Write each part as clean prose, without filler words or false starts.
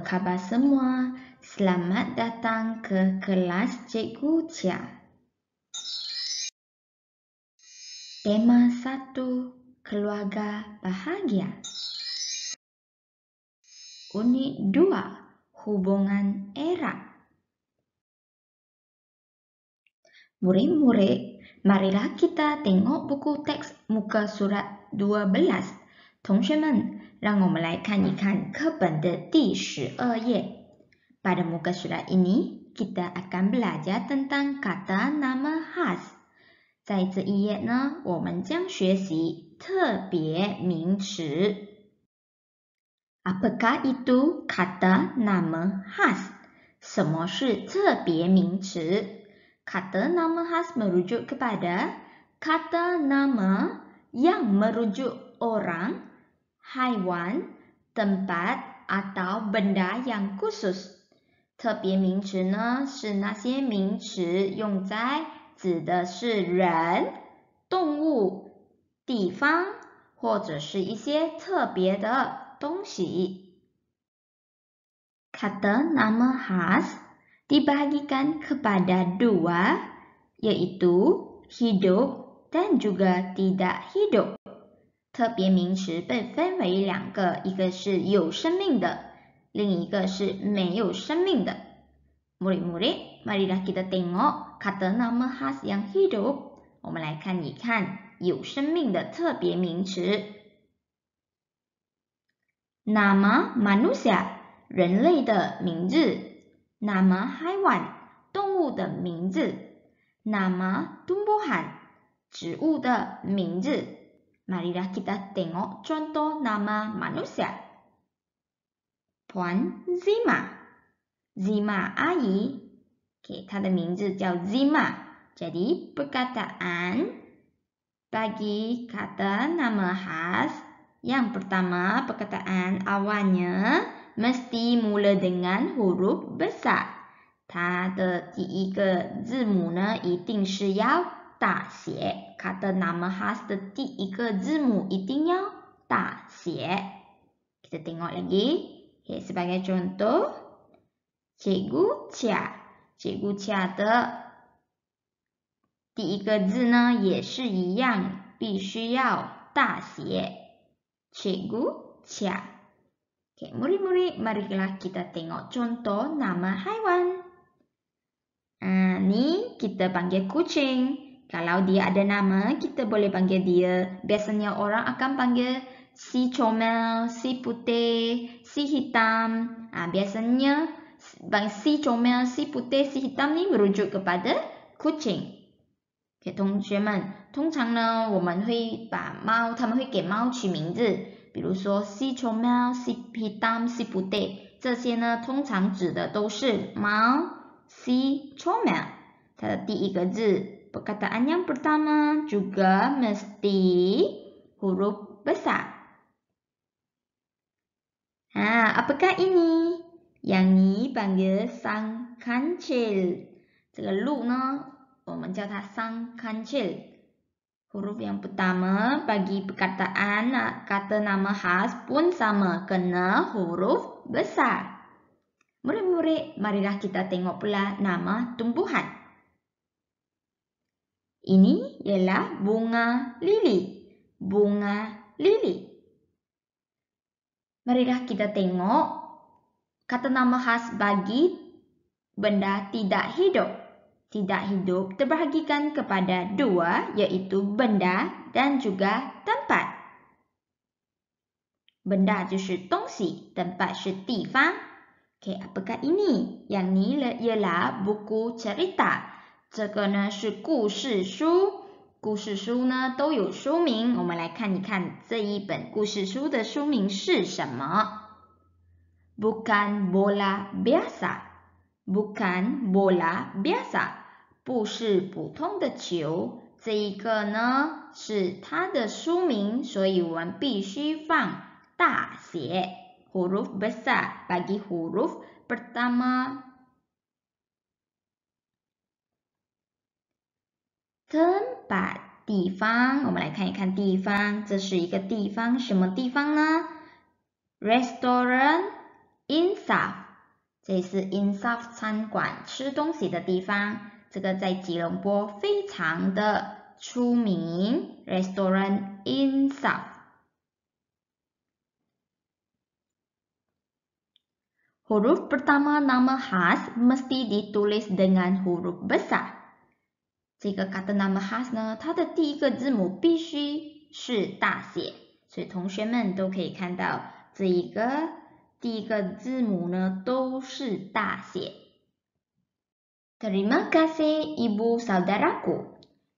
kabar semua? Selamat datang ke kelas Cikgu Cia. Tema 1, keluarga bahagia. Unit 2, hubungan erat. Murid-murid, marilah kita tengok buku teks muka surat 12. 同学们，让我们来看一看课本的第12页。Pada muka surat ini, kita akan belajar tentang kata nama khas. 在这一页呢，我们将学习特别名词。Apakah itu kata nama khas? 什么是特别名词？ Kata nama khas merujuk kepada kata nama yang merujuk orang, haiwan, tempat atau benda yang khusus. 特别名词呢，是那些名词用在指的是人、动物、地方，或者是一些特别的东西。Kata nama khas dibahagikan kepada 2, yaitu hidup dan juga tidak hidup. 特别名词被分为2个，一个是有生命的，另一个是没有生命的。Murid-murid, marilah kita tengok kata nama khas yang hidup. 我们来看一看有生命的特别名词。Nama manusia, 人类的名字。Nama haiwan, 动物的名字。Nama tumbuhan, 植物的名字。Marilah kita tengok contoh nama manusia. Puan Zima. Zima 阿姨， 她的名字叫 Zima. Jadi perkataan bagi kata nama khas. Yang pertama, perkataan awalnya mesti mula dengan huruf besar. 它的第一个字母呢，一定是要大写。Kata nama khas 的第一个字母一定要大写。Kita tengok lagi. Okay, sebagai contoh, Cikgu Cia. Cikgu Cia 的第一个字呢，也是一样，必须要大写。Cikgu Cia. Okay, murid-murid, marilah kita tengok contoh nama haiwan. Ni kita panggil kucing. Kalau dia ada nama, kita boleh panggil dia. Biasanya orang akan panggil si comel, si putih, si hitam. Biasanya si comel, si putih, si hitam ni merujuk kepada kucing. Okay, 同学们，通常呢，我们会把猫，他们会给猫取名字，比如说 si comel, si hitam, si putih， 这些呢，通常指的都是猫 si comel。它的第一个字。Perkataan yang pertama juga mesti huruf besar. Apakah ini? Yang ni panggil sang kancil. 这个鹿呢，我们叫它 sang kancil. Huruf yang pertama bagi perkataan kata nama khas pun sama, kena huruf besar. Murid-murid, marilah kita tengok pula nama tumbuhan. Ini ialah bunga lili. Bunga lili. Marilah kita tengok kata nama khas bagi benda tidak hidup. Tidak hidup terbahagikan kepada 2, yaitu benda dan juga tempat. Benda 就是东西, tempat 是地方。Okay, apakah ini? Yang ni ialah buku cerita. 这个呢是故事书，故事书呢都有书名，我们来看一看这一本故事书的书名是什么。Bukan bola biasa, bukan bola biasa， 不是普通的球。这一个呢是它的书名，所以我们必须放大写 huruf besar bagi huruf pertama。tempat 地方，我们来看一看地方，这是一个地方，什么地方呢？ Restaurant Insaf， 这是 Insaf 餐馆吃东西的地方，这个在吉隆坡非常的出名 ，Restoran Insaf。Huruf pertama nama khas mesti ditulis dengan huruf besar。这个 kata nama khas 呢，它的第一个字母必须是大写，所以同学们都可以看到这一个第一个字母呢都是大写。Terima kasih ibu saudaraku，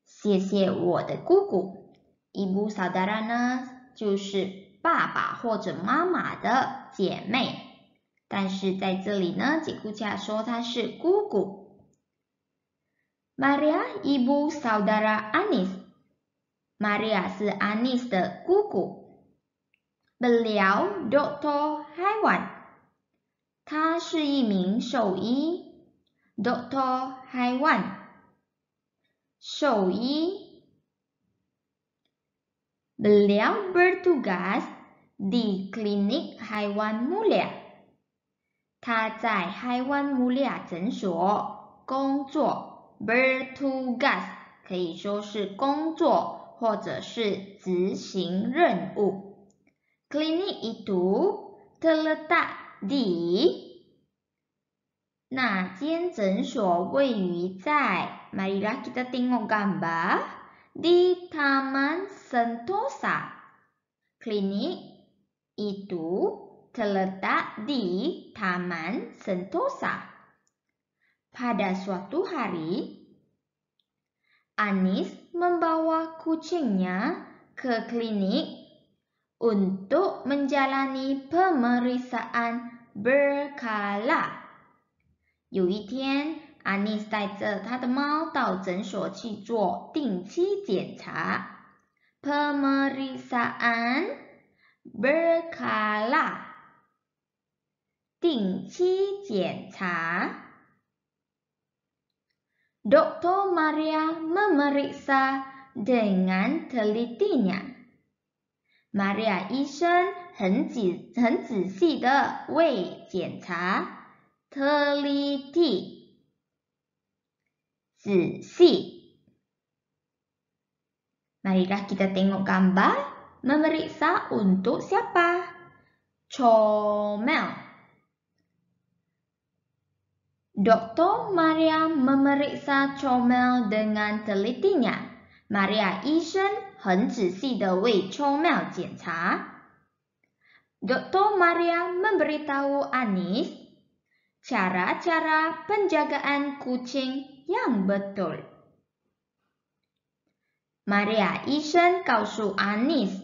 谢谢我的姑姑。Ibu saudara 呢就是爸爸或者妈妈的姐妹。但是在这里呢，吉库恰说她是姑姑。Maria ibu saudara Anis，Maria 是 Anis 的姑姑。Beliau doktor haiwan， 他是一名兽医。Doktor haiwan， 兽医。Beliau bertugas di klinik haiwan mulia。他在海湾穆利亚诊所工作 bertugas 可以说是工作或者是执行任务。Klinik itu terletak di 那间诊所位于在 Marilah kita tengok gambar di Taman Sentosa. Klinik itu terletak di Taman Sentosa. Pada suatu hari, Anis membawa kucingnya ke klinik untuk menjalani pemeriksaan berkala. 有一天，安妮带着她的猫到诊所去做定期检查。Pemeriksaan berkala 定期检查。Dr. Maria memeriksa dengan telitinya. Maria 医生很仔细的为检查 teliti 仔细。Marilah kita tengok gambar. Memeriksa untuk siapa? Comel. Dr. Maria memeriksa Comel dengan telitinya. Maria 医生很仔细的为 Comel 检查。Dr. Maria memberitahu Anis cara-cara penjagaan kucing yang betul. Maria 医生告诉 Anis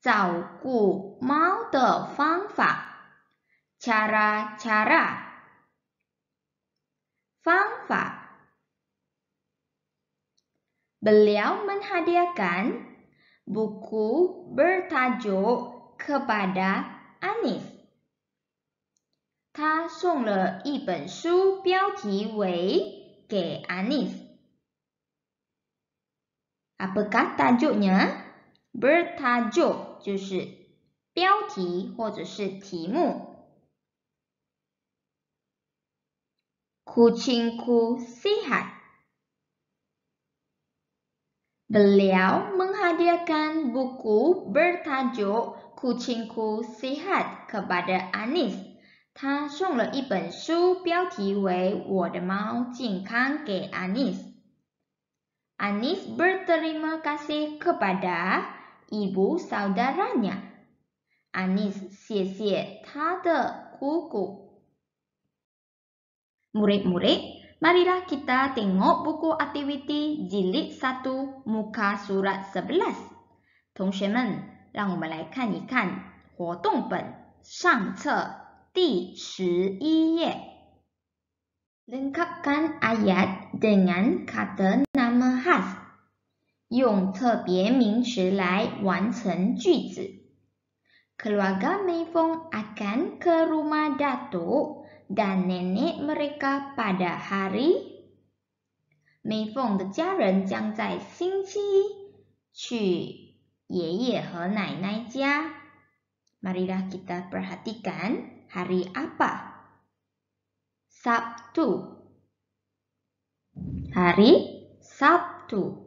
照顾猫的方法。cara-cara 方法。Beliau menghadiahkan buku bertajuk kepada Anis. 他送了一本书，标题为给 Anis。Apakah tajuknya? Bertajuk 就是标题或者是题目。Kucingku sehat. Beliau menghadiahkan buku bertajuk Kucingku Sehat kepada Anis. 他送了一本书，标题为我的猫健康给 Anis. Anis berterima kasih kepada ibu saudaranya. Anis 谢谢他的姑姑。Murid-murid, marilah kita tengok buku aktiviti jilid 1 muka surat 11. 同学们，让我们来看一看活动本上册第11页。Lengkapkan ayat dengan kata nama khas. 用特别名词来完成句子。Keluarga Meifong akan ke rumah Datuk dan nenek mereka pada hari 美凤的家人将在星期一去爷爷和奶奶家。Marilah kita perhatikan hari apa? Sabtu. Hari Sabtu.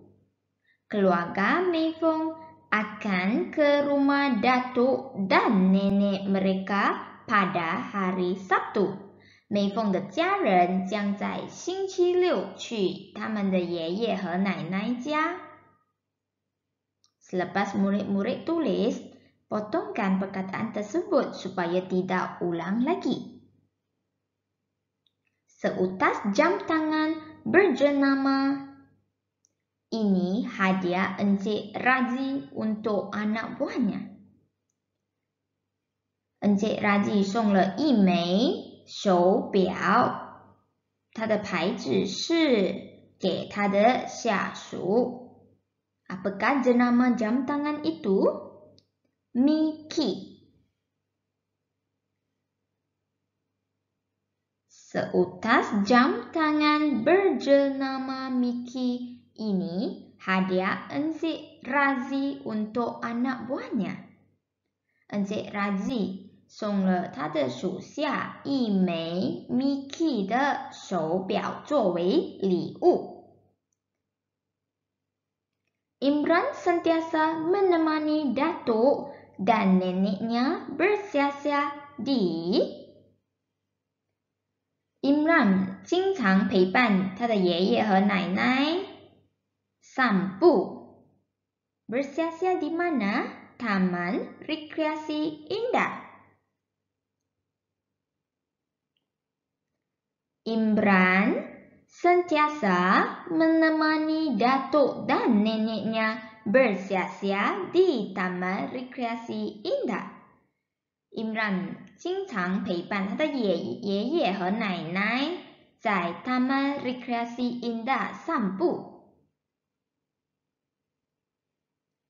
Keluarga Mei Fong akan ke rumah datuk dan nenek mereka pada hari Sabtu. 美凤的家人将在星期六去他们的爷爷和奶奶家。Selepas murid-murid tulis, potongkan perkataan tersebut supaya tidak ulang lagi. Seutas jam tangan berjenama. Ini hadiah Encik Razi untuk anak buahnya. Encik Razi 送了一枚手表，它的牌子是给他的下属。Apakah jenama jam tangan itu? Mickey. Seutas jam tangan berjenama Mickey ini hadiah Encik Razi untuk anak buahnya. Encik Razi 送了他的属下一枚 Mickey 的手表作为礼物。Imran sentiasa menemani datuk dan neneknya bersiasat di. Imran 经常陪伴他的爷爷和奶奶散步。Bersiasat di mana? Taman Rekreasi Indah. Imran sentiasa menemani datuk dan neneknya bersiasat di Taman Rekreasi Indah. Imran 经常陪伴他的爷爷和奶奶在 Taman Rekreasi Indah 散步。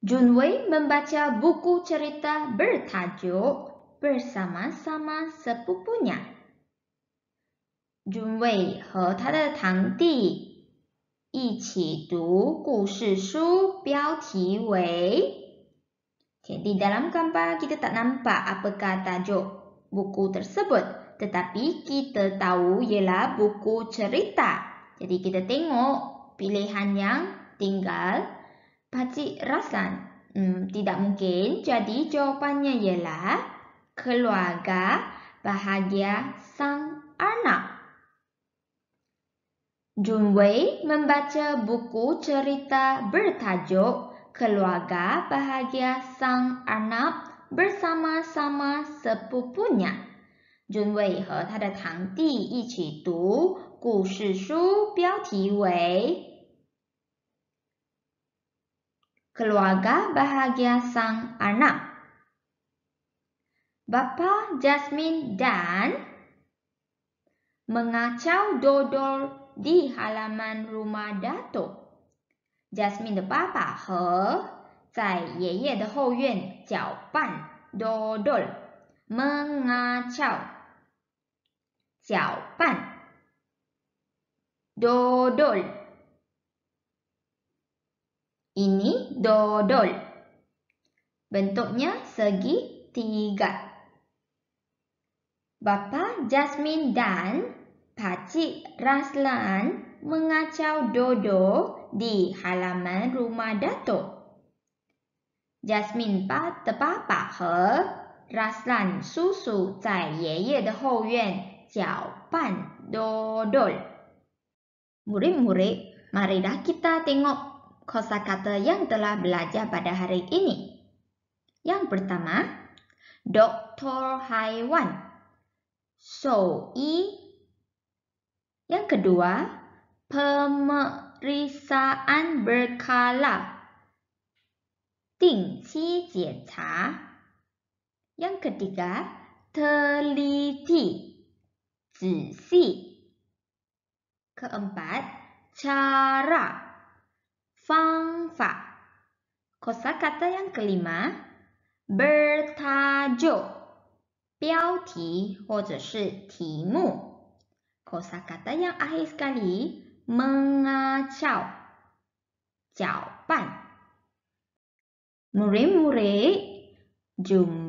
Junwei membaca buku cerita bertajuk bersama-sama sepupunya. Junwei 和他的堂弟一起读故事书，标题为 Di dalam gambar kita tak nampak apakah tajuk buku tersebut, tetapi kita tahu ialah buku cerita. Jadi kita tengok pilihan yang tinggal Pakcik Raslan. Tidak mungkin, jadi jawapannya ialah keluarga bahagia Sang Arnab. Junwei membaca buku cerita bertajuk Keluarga Bahagia Sang Arnab bersama-sama sepupunya. Junwei 和他的堂弟一起读故事书，标题为 Keluarga Bahagia Sang Arnab. Bapa Jasmine dan mengacau dodol di halaman rumah datuk。Jasmine 的爸爸和在爷爷的后院搅拌 dodol mengacau 搅拌 dodol ini dodol bentuknya segitiga. Bapa Jasmine dan Pakcik Raslan mengacau dodol di halaman rumah datuk. Jasmine 的爸爸和 Raslan 叔叔在爷爷的后院搅拌 dodol. Murid-murid, marilah kita tengok kosakata yang telah belajar pada hari ini. Yang pertama, doktor haiwan, Shou-yi. Yang kedua, pemeriksaan berkala, 定期检查. Yang ketiga, teliti, 仔细. Keempat, cara, 方法. Kosakata yang kelima, bertajuk, 标题或者是题目. Kosakata yang akhir sekali, mengacau, 搅拌. Murid-murid, jumpa